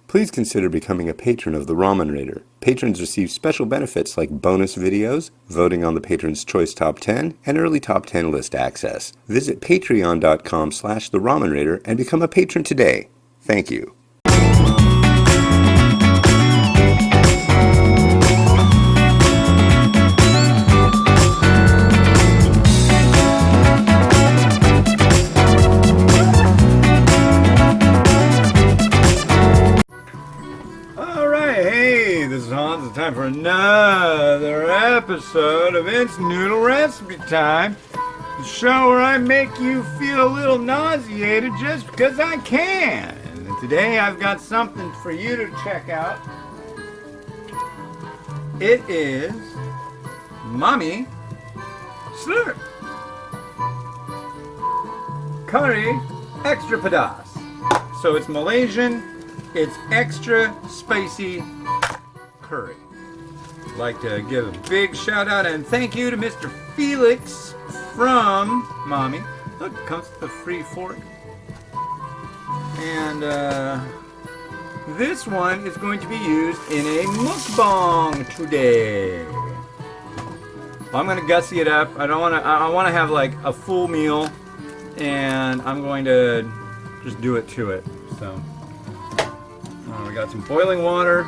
Please consider becoming a patron of the Ramen Raider. Patrons receive special benefits like bonus videos, voting on the Patron's Choice Top 10, and early Top 10 list access. Visit patreon.com/the Ramen Raider and become a patron today. Thank you. It's time for another episode of It's Noodle Recipe Time, the show where I make you feel a little nauseated just because I can. And today I've got something for you to check out. It is Mamee Slurp Kari Xtra Pedas. So it's Malaysian, it's extra spicy curry. I'd like to give a big shout out and thank you to Mr. Felix from Mamee. Look, it comes with a free fork. And this one is going to be used in a mukbang today. I'm going to gussy it up. I want to have like a full meal, and I'm going to just do it to it. So we got some boiling water.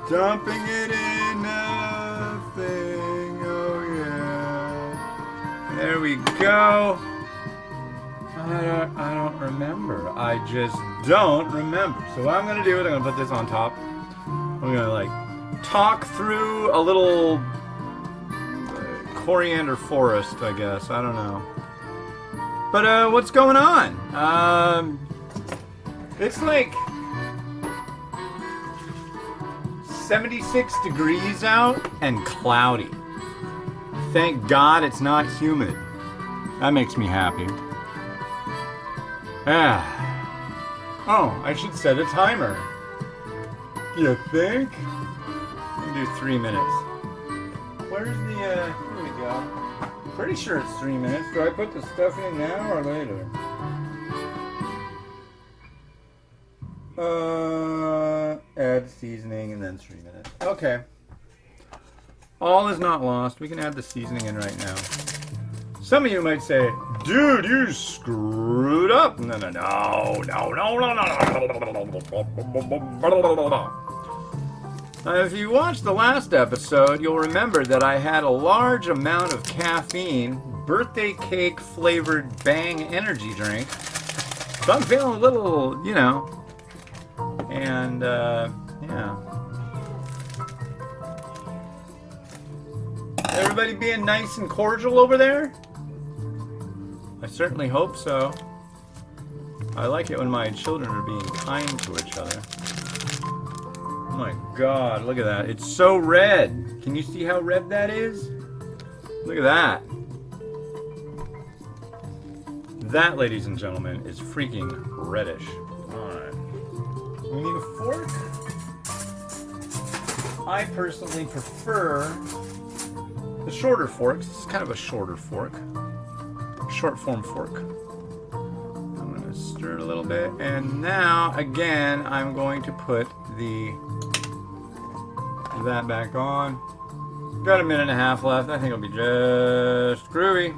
Dumping it in nothing, oh yeah. There we go. I don't remember. I just don't remember. So what I'm gonna do is I'm gonna put this on top. I'm gonna like talk through a little coriander forest, I guess. I don't know. But what's going on? It's like 76 degrees out and cloudy. Thank God it's not humid. That makes me happy. Oh, I should set a timer. You think? I'll do 3 minutes. Where's the, here we go. Pretty sure it's 3 minutes. Do I put the stuff in now or later? Add seasoning and then 3 minutes. Okay. All is not lost. We can add the seasoning in right now. Some of you might say, dude, you screwed up. No. Now, if you watched the last episode, you'll remember that I had a large amount of caffeine, birthday cake flavored Bang energy drink. So I'm feeling a little, and yeah. Everybody being nice and cordial over there? I certainly hope so. I like it when my children are being kind to each other. Oh my God, look at that. It's so red. Can you see how red that is? Look at that. That, ladies and gentlemen, is freaking reddish. Alright. We need a fork. I personally prefer the shorter forks. This is kind of a shorter fork. Short form fork. I'm going to stir it a little bit. And now, again, I'm going to put that back on. Got a minute and a half left. I think it'll be just groovy.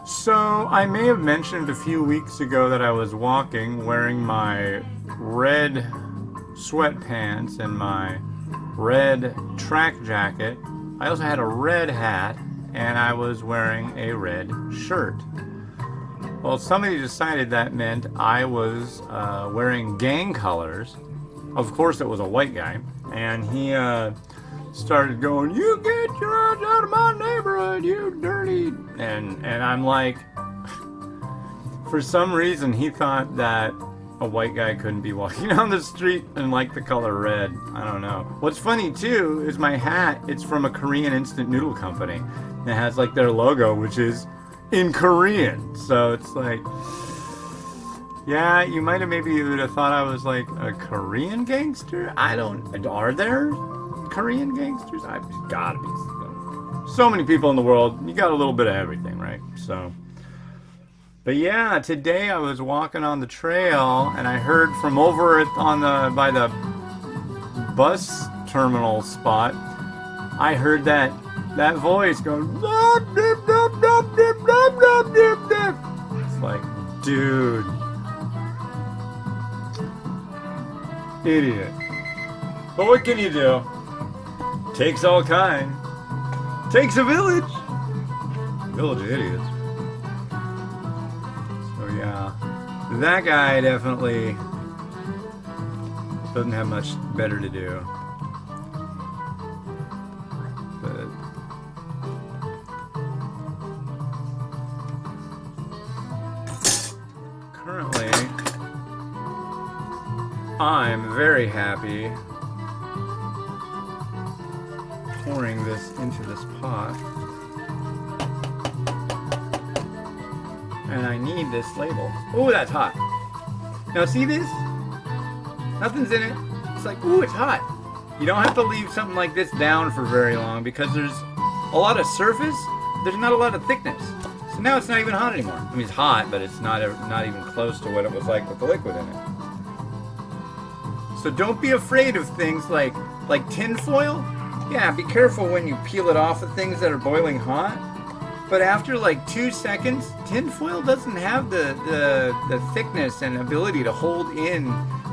So, I may have mentioned a few weeks ago that I was walking wearing my red sweatpants and my red track jacket. I also had a red hat, and I was wearing a red shirt. Well, somebody decided that meant I was wearing gang colors. Of course, it was a white guy, and he started going, "You get your ass out of my neighborhood, you dirty!" And I'm like, for some reason, he thought that a white guy couldn't be walking down the street and like the color red. I don't know. What's funny too is my hat. It's from a Korean instant noodle company. It has like their logo, which is in Korean. So it's like, yeah, you might have maybe would have thought I was like a Korean gangster. I don't. Are there Korean gangsters? I've gotta be. So many people in the world. You got a little bit of everything, right? So But yeah, today I was walking on the trail and I heard from over on the by the bus terminal spot. I heard that voice going. It's like, dude, idiot. But what can you do? Takes all kind. Takes a village. Village of idiots. So yeah, that guy definitely doesn't have much better to do. But currently, I'm very happy pouring this into this pot. And I need this label. Oh, that's hot. Now see this? Nothing's in it. It's like, ooh, it's hot. You don't have to leave something like this down for very long because there's a lot of surface. There's not a lot of thickness. So now it's not even hot anymore. I mean, it's hot, but it's not even close to what it was like with the liquid in it. So don't be afraid of things like tin foil. Yeah, be careful when you peel it off of things that are boiling hot. But after like 2 seconds, tin foil doesn't have the thickness and ability to hold in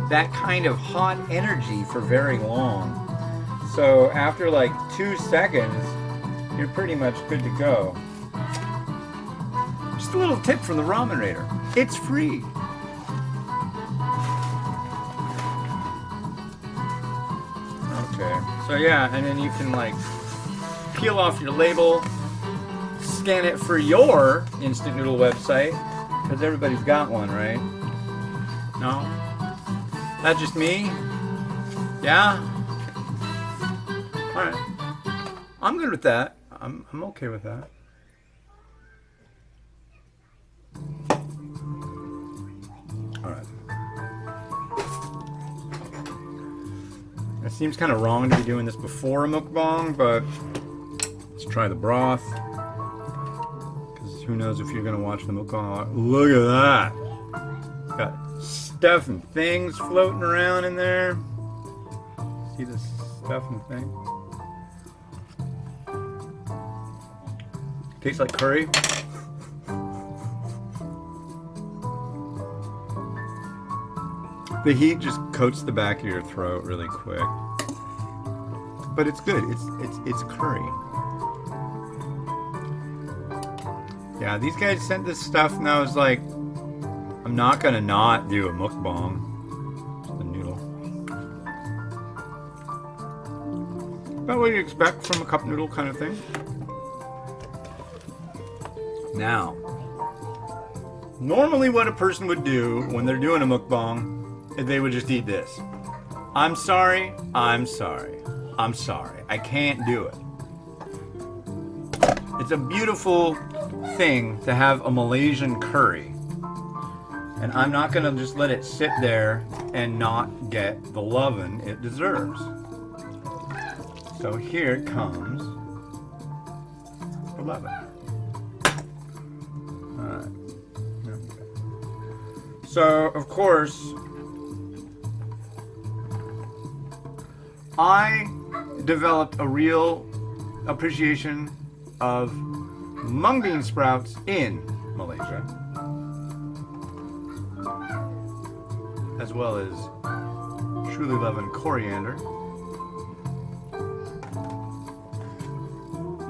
that kind of hot energy for very long. So after like 2 seconds, you're pretty much good to go. Just a little tip from the Ramen Raider. It's free. Okay, so yeah, and then you can like peel off your label, scan it for your instant noodle website, because everybody's got one, right? No? That's just me? Yeah? Alright. I'm good with that. I'm okay with that. Alright. It seems kind of wrong to be doing this before a mukbang, but let's try the broth. Because who knows if you're going to watch the mukbang. Look at that! Got stuff and things floating around in there. See this stuff and thing? Tastes like curry. The heat just coats the back of your throat really quick. But it's good. It's curry. Yeah, these guys sent this stuff and I was like, I'm not gonna not do a mukbang. Just the noodle. About what you expect from a cup noodle kind of thing. Now, normally what a person would do when they're doing a mukbang is they would just eat this. I'm sorry, I'm sorry, I'm sorry. I can't do it. It's a beautiful thing to have a Malaysian curry. And I'm not gonna just let it sit there and not get the lovin' it deserves. So here comes the lovin'. Alright. Okay. So, of course, I developed a real appreciation of mung bean sprouts in Malaysia, as well as truly loving coriander.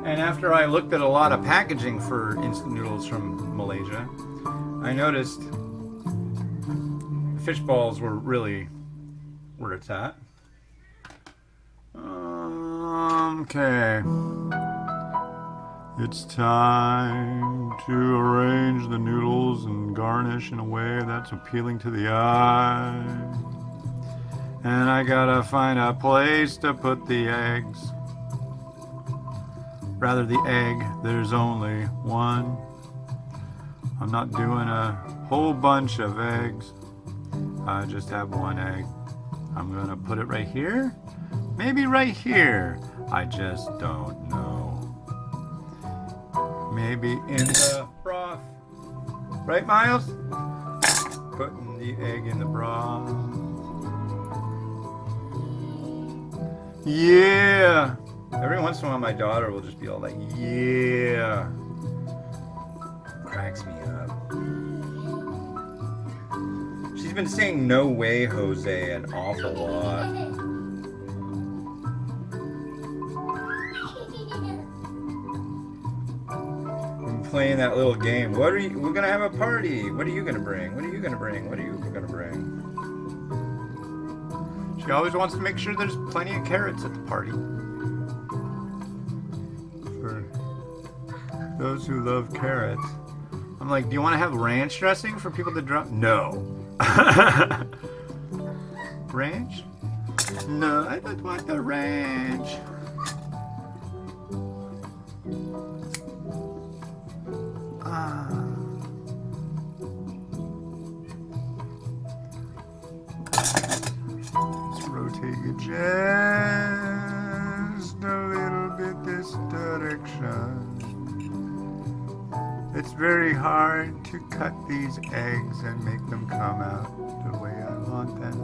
And after I looked at a lot of packaging for instant noodles from Malaysia, I noticed fish balls were really where it's at. Okay. It's time to arrange the noodles and garnish in a way that's appealing to the eye. And I gotta find a place to put the eggs. Rather, the egg, there's only one. I'm not doing a whole bunch of eggs. I just have one egg. I'm gonna put it right here. Maybe right here. I just don't know. Maybe in the broth. Right, Miles? Putting the egg in the broth. Yeah! Every once in a while my daughter will just be all like, yeah! Cracks me up. She's been saying no way, Jose, an awful lot. I'm playing that little game. We're gonna have a party. What are you gonna bring? What are you gonna bring? What are you gonna bring? She always wants to make sure there's plenty of carrots at the party. For those who love carrots. I'm like, do you want to have ranch dressing for people to drop? No. Ranch? No, I don't want the ranch. Let's rotate it just a little bit this direction. It's very hard to cut these eggs and make them come out the way I want them.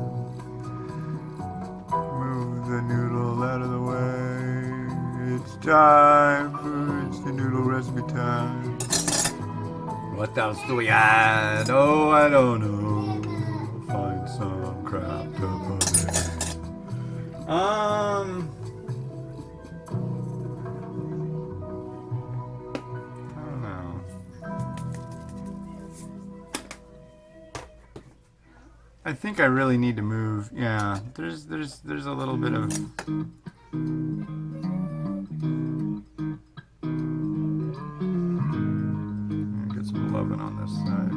Move the noodle out of the way. It's time for It's the Noodle recipe time. What else do we add? Oh, I don't know. Find some crap to put in. I think I really need to move. Yeah, there's a little bit of get some loving on this side.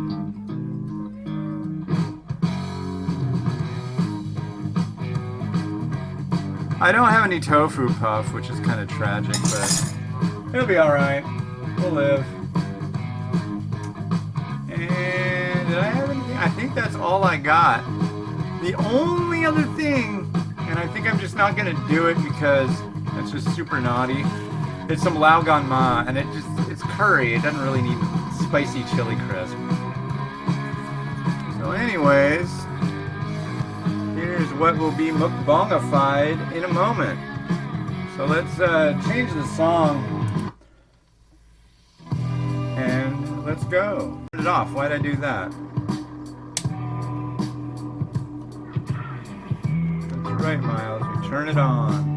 I don't have any tofu puff, which is kind of tragic, but it'll be all right. We'll live. And did I have anything? I think that's all I got. The only other thing, and I think I'm just not gonna do it because that's just super naughty. It's some Lao Gan Ma, and it's curry. It doesn't really need spicy chili crisp. So, anyways, here's what will be mukbangified in a moment. So let's change the song and let's go. Turn it off. Why'd I do that? Right, Miles, we turn it on.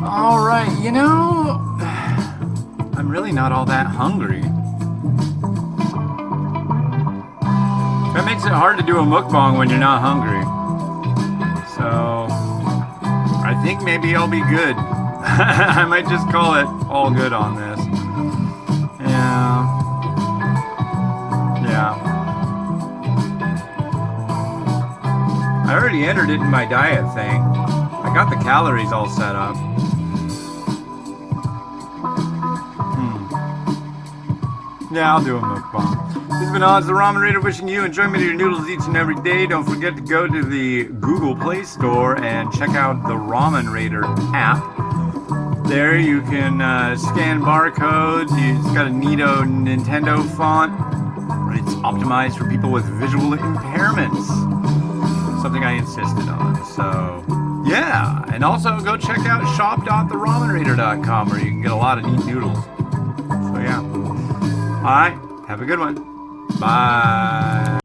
Alright, you know, I'm really not all that hungry. That makes it hard to do a mukbang when you're not hungry. So, I think maybe I'll be good. I might just call it all good on this. Yeah. I already entered it in my diet thing. I got the calories all set up. Yeah, I'll do a mukbang. This has been Oz the Ramen Raider wishing you enjoyment of your noodles each and every day. Don't forget to go to the Google Play Store and check out the Ramen Raider app. There you can scan barcodes. It's got a neato Nintendo font. It's optimized for people with visual impairments. Something I insisted on. So, yeah. And also go check out shop.theramenraider.com where you can get a lot of neat noodles. So, yeah. All right. Have a good one. Bye.